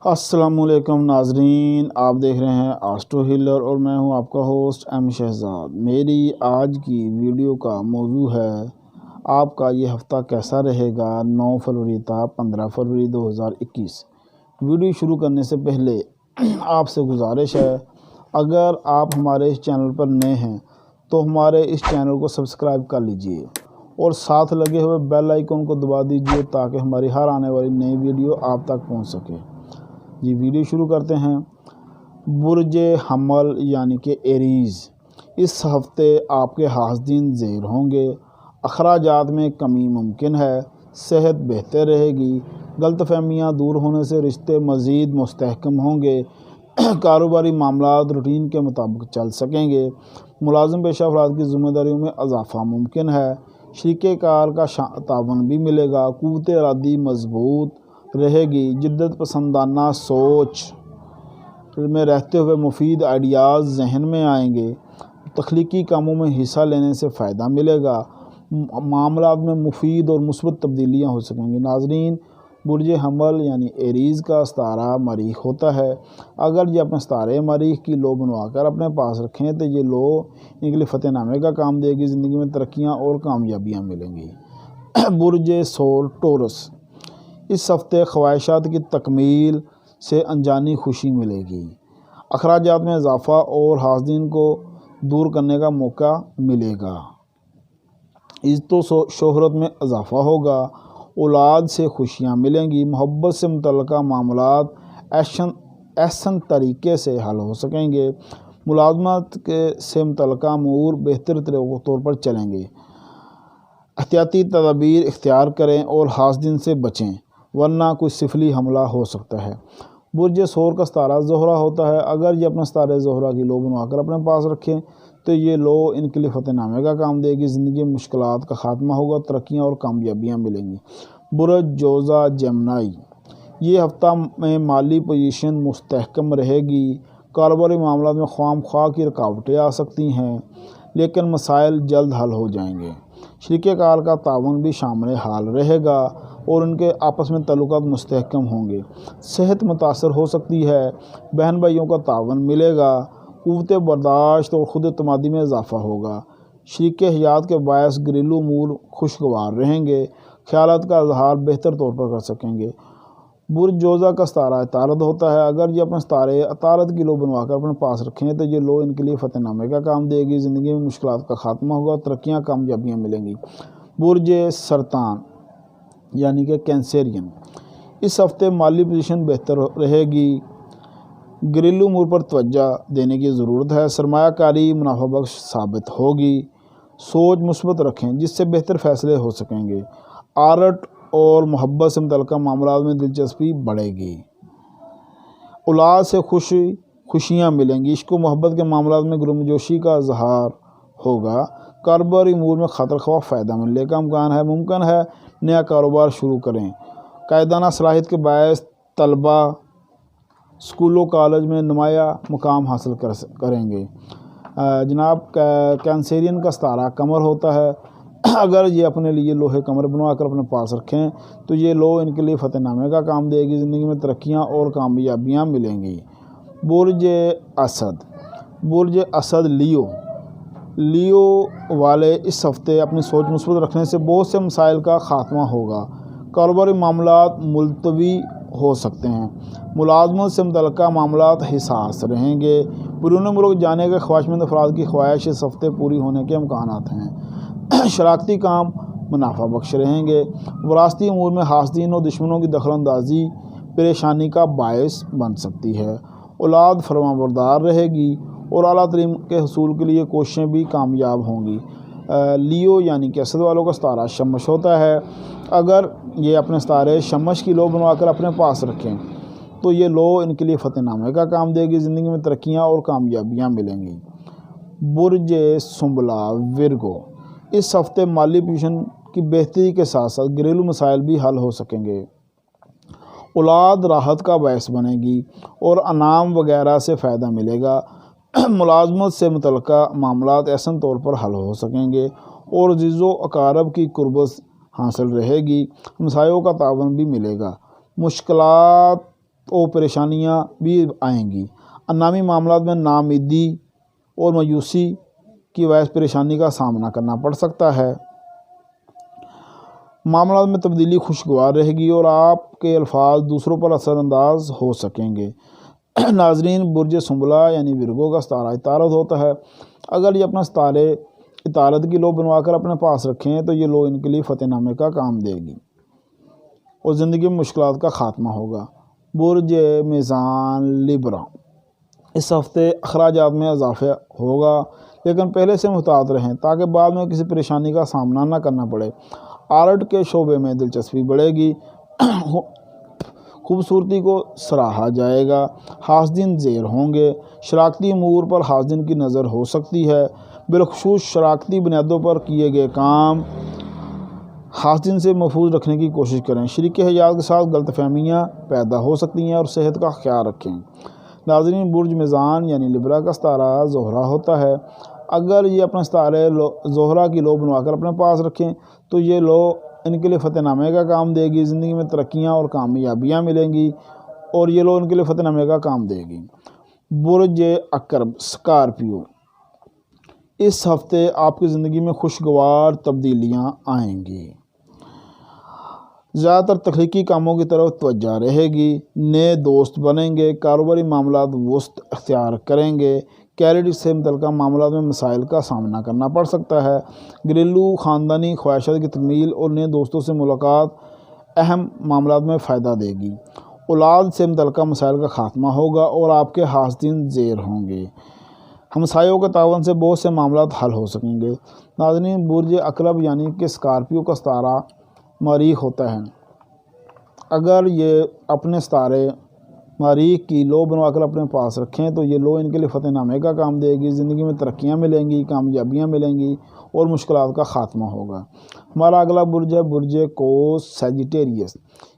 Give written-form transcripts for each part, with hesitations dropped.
السلام علیکم ناظرین، آپ دیکھ رہے ہیں آسٹرو ہیلر اور میں ہوں آپ کا ہوسٹ ایم شہزاد۔ میری آج کی ویڈیو کا موضوع ہے آپ کا یہ ہفتہ کیسا رہے گا 9 فروری تا 15 فروری 2021۔ ویڈیو شروع کرنے سے پہلے آپ سے گزارش ہے، اگر آپ ہمارے اس چینل پر نئے ہیں تو ہمارے اس چینل کو سبسکرائب کر لیجئے اور ساتھ لگے ہوئے بیل آئیکن کو دبا دیجئے تاکہ ہماری ہر آنے والی نئی ویڈیو آپ تک پہنچ سکے۔ جی ویڈیو شروع کرتے ہیں۔ برج حمل یعنی کہ ایریز، اس ہفتے آپ کے حاسدین زیر ہوں گے، اخراجات میں کمی ممکن ہے، صحت بہتر رہے گی، غلط فہمیاں دور ہونے سے رشتے مزید مستحکم ہوں گے، کاروباری معاملات روٹین کے مطابق چل سکیں گے، ملازم پیشہ افراد کی ذمہ داریوں میں اضافہ ممکن ہے، شریک کار کا تعاون بھی ملے گا، قوت ارادی مضبوط رہے گی، جدت پسندانہ سوچ میں رہتے ہوئے مفید آئیڈیاز ذہن میں آئیں گے، تخلیقی کاموں میں حصہ لینے سے فائدہ ملے گا، معاملات میں مفید اور مثبت تبدیلیاں ہو سکیں گی۔ ناظرین، برج حمل یعنی ایریز کا ستارہ مریخ ہوتا ہے۔ اگر یہ اپنے ستارے مریخ کی لو بنوا کر اپنے پاس رکھیں تو یہ لو ان کے لیے فتح نامے کا کام دے گی، زندگی میں ترقیاں اور کامیابیاں ملیں گی۔ برج ثور ٹورس، اس ہفتے خواہشات کی تکمیل سے انجانی خوشی ملے گی، اخراجات میں اضافہ اور حاسدین کو دور کرنے کا موقع ملے گا، عزت و شہرت میں اضافہ ہوگا، اولاد سے خوشیاں ملیں گی، محبت سے متعلقہ معاملات احسن طریقے سے حل ہو سکیں گے، ملازمت سے متعلقہ امور بہتر طور پر چلیں گے، احتیاطی تدابیر اختیار کریں اور حاسدین سے بچیں ورنہ کوئی سفلی حملہ ہو سکتا ہے۔ برج ثور کا ستارہ زہرہ ہوتا ہے۔ اگر یہ اپنے ستارے زہرہ کی لو بنوا کر اپنے پاس رکھیں تو یہ لو ان کے لیے فتح نامے کا کام دے گی، زندگی میں مشکلات کا خاتمہ ہوگا، ترقیاں اور کامیابیاں ملیں گی۔ برج جوزہ جیمنائی، یہ ہفتہ میں مالی پوزیشن مستحکم رہے گی، کاروباری معاملات میں خواہ مخواہ کی رکاوٹیں آ سکتی ہیں لیکن مسائل جلد حل ہو جائیں گے، شریک کار کا تعاون بھی شامل حال رہے گا اور ان کے آپس میں تعلقات مستحکم ہوں گے، صحت متاثر ہو سکتی ہے، بہن بھائیوں کا تعاون ملے گا، قوت برداشت اور خود اعتمادی میں اضافہ ہوگا، شریک حیات کے باعث گھریلو امور خوشگوار رہیں گے، خیالات کا اظہار بہتر طور پر کر سکیں گے۔ برج جوزہ کا ستارہ عطارد ہوتا ہے۔ اگر یہ اپنے ستارے عطارد کی لو بنوا کر اپنے پاس رکھیں تو یہ لو ان کے لیے فتح نامے کا کام دے گی، زندگی میں مشکلات کا خاتمہ ہوگا، ترقیاں کامیابیاں ملیں گی۔ برج سرطان یعنی کہ کینسرین، اس ہفتے مالی پوزیشن بہتر رہے گی، گھریلو امور پر توجہ دینے کی ضرورت ہے، سرمایہ کاری منافع بخش ثابت ہوگی، سوچ مثبت رکھیں جس سے بہتر فیصلے ہو سکیں گے، آرٹ اور محبت سے متعلقہ معاملات میں دلچسپی بڑھے گی، اولاد سے خوشیاں ملیں گی، عشق و محبت کے معاملات میں گرمجوشی کا اظہار ہوگا، کاروباری امور میں خاطر خواہ فائدہ ملنے کا امکان ہے، ممکن ہے نیا کاروبار شروع کریں، قائدانہ صلاحیت کے باعث طلباء اسکولوں کالج میں نمایاں مقام حاصل کریں گے۔ جناب کینسرین کا ستارہ قمر ہوتا ہے۔ اگر یہ اپنے لیے لوہے قمر بنوا کر اپنے پاس رکھیں تو یہ لو ان کے لیے فتح نامے کا کام دے گی، زندگی میں ترقیاں اور کامیابیاں ملیں گی۔ برج اسد، برج اسد لیو والے اس ہفتے اپنی سوچ مثبت رکھنے سے بہت سے مسائل کا خاتمہ ہوگا، کاروباری معاملات ملتوی ہو سکتے ہیں، ملازمت سے متعلقہ معاملات حساس رہیں گے، بیرون ملک جانے کے خواہشمند افراد کی خواہش اس ہفتے پوری ہونے کے امکانات ہیں، شراکتی کام منافع بخش رہیں گے، وراثتی امور میں حاسدین اور دشمنوں کی دخل اندازی پریشانی کا باعث بن سکتی ہے، اولاد فرمانبردار رہے گی اور اعلیٰ ترین کے حصول کے لیے کوششیں بھی کامیاب ہوں گی۔ لیو یعنی کہ اسد والوں کا ستارہ شمش ہوتا ہے۔ اگر یہ اپنے ستارے شمش کی لو بنوا کر اپنے پاس رکھیں تو یہ لو ان کے لیے فتح نامے کا کام دے گی، زندگی میں ترقیاں اور کامیابیاں ملیں گی۔ برج سنبلہ ورگو، اس ہفتے مالی پوزیشن کی بہتری کے ساتھ ساتھ گھریلو مسائل بھی حل ہو سکیں گے، اولاد راحت کا باعث بنے گی اور انعام وغیرہ سے فائدہ ملے گا، ملازمت سے متعلقہ معاملات احسن طور پر حل ہو سکیں گے اور عزیز و اقارب کی قربت حاصل رہے گی، ہمسایوں کا تعاون بھی ملے گا، مشکلات तो परेशानियां भी आएंगी। अनामी मामलात में नाउम्मीदी और मायूसी की वजह से परेशानी का सामना करना पड़ सकता है। मामलात में तब्दीली खुशगवार रहेगी और आपके अल्फाज दूसरों पर असरअंदाज हो सकेंगे। नाजरीन, बुर्ज सुंबला यानी विरगो का सितारा इतारत होता है। अगर ये अपना सितारे इतारत की लो बनवाकर अपने पास रखें तो ये लो इनके लिए फतेहनामे का काम देगी और ज़िंदगी में मुश्किलात का ख़ात्मा होगा। बुर्ज मीज़ान लिब्रा, इस हफ्ते अखराजात में इजाफा होगा, लेकिन पहले से मुहतात रहें ताकि बाद में किसी परेशानी का सामना न करना पड़े। आर्ट के शोबे में दिलचस्पी बढ़ेगी। खूबसूरती को सराहा जाएगा। हासदीन ज़ेर होंगे। शराकती अमूर पर हासदीन की नज़र हो सकती है। बिलखसूस शराकती बुनियादों पर किए गए काम हासदीन से महफूज रखने की कोशिश करें। शरीक हयात के साथ गलतफहमियाँ पैदा हो सकती हैं और सेहत का ख्याल रखें। नाज़रीन, बुर्ज मीज़ान यानी लिब्रा का सितारा ज़ोहरा होता है। अगर ये अपने सितारे ज़ोहरा की लो बनवाकर अपने पास रखें तो ये लो इनके लिए फतेहनामे का काम देगी। ज़िंदगी में तरक्कियाँ और कामयाबियाँ मिलेंगी और ये लो इनके लिए फतेहनामे का काम देगी। बुर्ज अकरब स्कॉर्पियो, इस हफ्ते आपकी ज़िंदगी में खुशगवार तब्दीलियाँ आएंगी। ज़्यादातर तख्लीकी कामों की तरफ तवज्जो रहेगी। नए दोस्त बनेंगे। कारोबारी मामलात वसत अख्तियार करेंगे। कैरियर से मुतल्लिक़ मामलात में मसाइल का सामना करना पड़ सकता है। घरेलू ख़ानदानी ख्वाहिशात की तकमील और नए दोस्तों से मुलाकात अहम मामलात में फ़ायदा देगी। औलाद से मुतल्लिक़ मसाइल का ख़ात्मा होगा और आपके हासदीन ज़ेर होंगे। हमसायों के तावन से बहुत से मामलात हल हो सकेंगे। नाज़रीन, बुर्ज अकरब यानी कि स्कॉर्पियो का सितारा मरीख होता है। अगर ये अपने सितारे मरीख की लो बनवाकर अपने पास रखें तो ये लो इनके लिए फतेहनामे का काम देगी। ज़िंदगी में तरक्कियाँ मिलेंगी, कामयाबियाँ मिलेंगी और मुश्किलात का ख़ात्मा होगा। हमारा अगला बुर्ज है बुर्ज कोस सैजिटेरियस।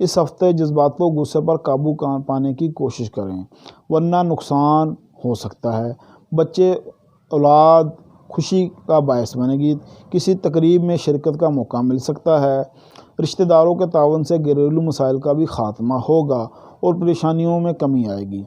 इस हफ्ते जज्बातों गुस्से पर काबू पाने की कोशिश करें वरना नुकसान हो सकता है। बच्चे औलाद खुशी का बायस बनेगी। किसी तकरीब में शिरकत का मौका मिल सकता है। रिश्तेदारों के तावन से घरेलू मसाइल का भी ख़ात्मा होगा और परेशानियों में कमी आएगी।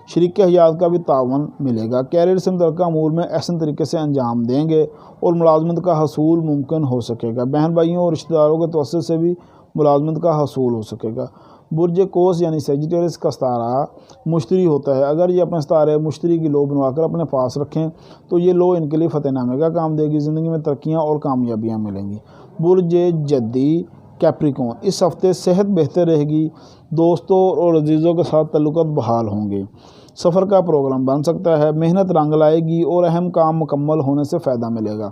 शरीक हयात का भी तावन मिलेगा। कैरियर से मुतल्लिक़ अमूर में ऐसे तरीके से अंजाम देंगे और मुलाजमत का हसूल मुमकिन हो सकेगा। बहन भाइयों और रिश्तेदारों के तवस्सुत से भी मुलाजमत का हसूल हो सकेगा। बुर्ज कोस यानी सैजिटेरियस का सितारा मुश्तरी होता है। अगर ये अपने सितारे मुश्तरी की लो बनवाकर अपने पास रखें तो ये लो इनके लिए फतेहनामे का काम देगी। ज़िंदगी में तरक्कियाँ और कामयाबियाँ मिलेंगी। बुर्ज जद्दी कैप्रिकॉर्न, इस हफ्ते सेहत बेहतर रहेगी। दोस्तों और अजीज़ों के साथ ताल्लुकात बहाल होंगे। सफ़र का प्रोग्राम बन सकता है। मेहनत रंग लाएगी और अहम काम मुकम्मल होने से फ़ायदा मिलेगा।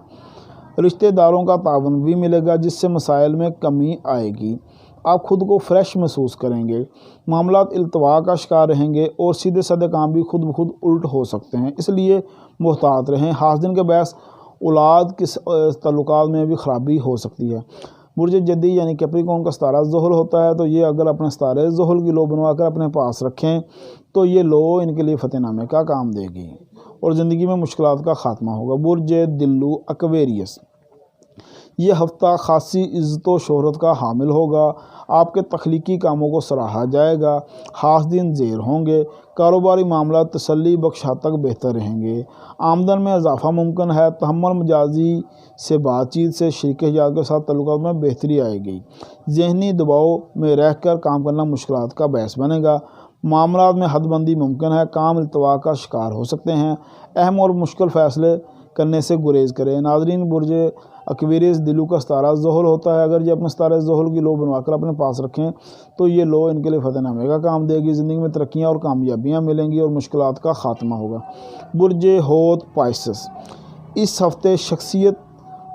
रिश्तेदारों का तावन भी मिलेगा जिससे मसाइल में कमी आएगी। आप खुद को फ्रेश महसूस करेंगे। मामलात इल्तवा का शिकार रहेंगे और सीधे साधे काम भी खुद ब खुद उल्ट हो सकते हैं, इसलिए मुहतात रहें। हासदीन के बहस औलाद के ताल्लुकात में भी ख़राबी हो सकती है। बुर्ज जद्दी यानी कैप्रिकॉर्न का सितारा ज़ुहल होता है, तो ये अगर अपने सितारे ज़ुहल की लो बनवाकर अपने पास रखें तो ये लो इनके लिए फतेहनामे का काम देगी और ज़िंदगी में मुश्किलात का ख़ात्मा होगा। बुर्ज दिल्लू एक्वेरियस, ये हफ्ता ख़ासी इज़्ज़त व शोहरत का हामिल होगा। आपके तख्लीकी कामों को सराहा जाएगा। हासदीन ज़ेर होंगे। कारोबारी मामला तसल्ली बख्श हद तक बेहतर रहेंगे। आमदन में इजाफ़ा मुमकिन है। तहम्मुल मजाजी से बातचीत से शरीक हयात के साथ तल्लुकात में बेहतरी आएगी। ज़हनी दबाव में रह कर काम करना मुश्किलात का बायस बनेगा। मामलात में हदबंदी मुमकिन है। काम इल्तवा का शिकार हो सकते हैं। अहम और मुश्किल फ़ैसले करने से गुरेज़ करें। नाज़रीन, बुर्ज एक्वेरियस दिल्लू का सितारा ज़ुहल होता है। अगर ये अपने सितारे ज़ुहल की लो बनवाकर अपने पास रखें तो ये लो इनके लिए फतेहनामे का काम देगी। ज़िंदगी में तरक्कियाँ और कामयाबियाँ मिलेंगी और मुश्किलात का ख़ात्मा होगा। बुर्ज होत पाइसेस, इस हफ्ते शख्सियत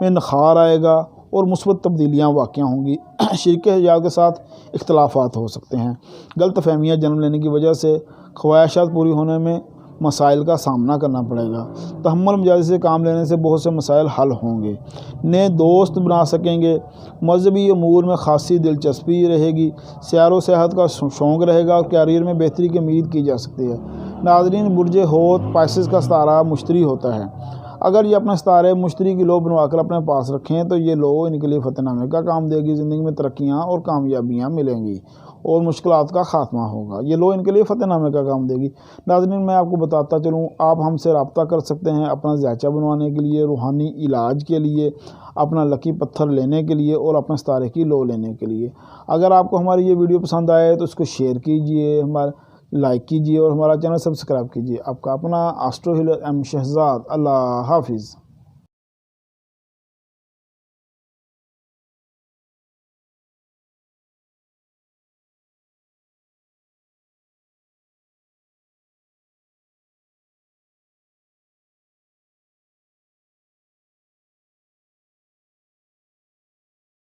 में निखार आएगा और मुस्बत तब्दीलियाँ वाक़या होंगी। शरीक हयात के साथ इख्तलाफात हो सकते हैं। गलत फहमियाँ जन्म लेने की वजह से ख्वाहिशात पूरी होने में मसाइल का सामना करना पड़ेगा। तहम्मुल मजाजी से काम लेने से बहुत से मसाइल हल होंगे। नए दोस्त बना सकेंगे। मजहबी अमूर में ख़ासी दिलचस्पी रहेगी। सैर व सेहत का शौक़ रहेगा और कैरियर में बेहतरी की उम्मीद की जा सकती है। नाज़रीन, बुर्ज होत पाइसेस का सितारा मुश्तरी होता है। अगर ये अपने सितारे मुश्तरी की लो बनवाकर अपने पास रखें तो ये लो इनके लिए फतेहनामे का काम देगी। ज़िंदगी में तरक्कियाँ और कामयाबियाँ मिलेंगी اور مشکلات کا خاتمہ ہوگا۔ یہ لو ان کے لیے فتح نامے کا کام دے گی۔ ناظرین میں آپ کو بتاتا چلوں، آپ ہم سے رابطہ کر سکتے ہیں اپنا ذائچہ بنوانے کے لیے، روحانی علاج کے لیے، اپنا لکی پتھر لینے کے لیے اور اپنے ستارے کی لو لینے کے لیے۔ اگر آپ کو ہماری یہ ویڈیو پسند آئے تو اس کو شیئر کیجئے، لائک کیجئے اور ہمارا چینل سبسکرائب کیجئے۔ آپ کا اپنا آسٹرو ہیلر ایم شہزاد۔ اللہ حافظ۔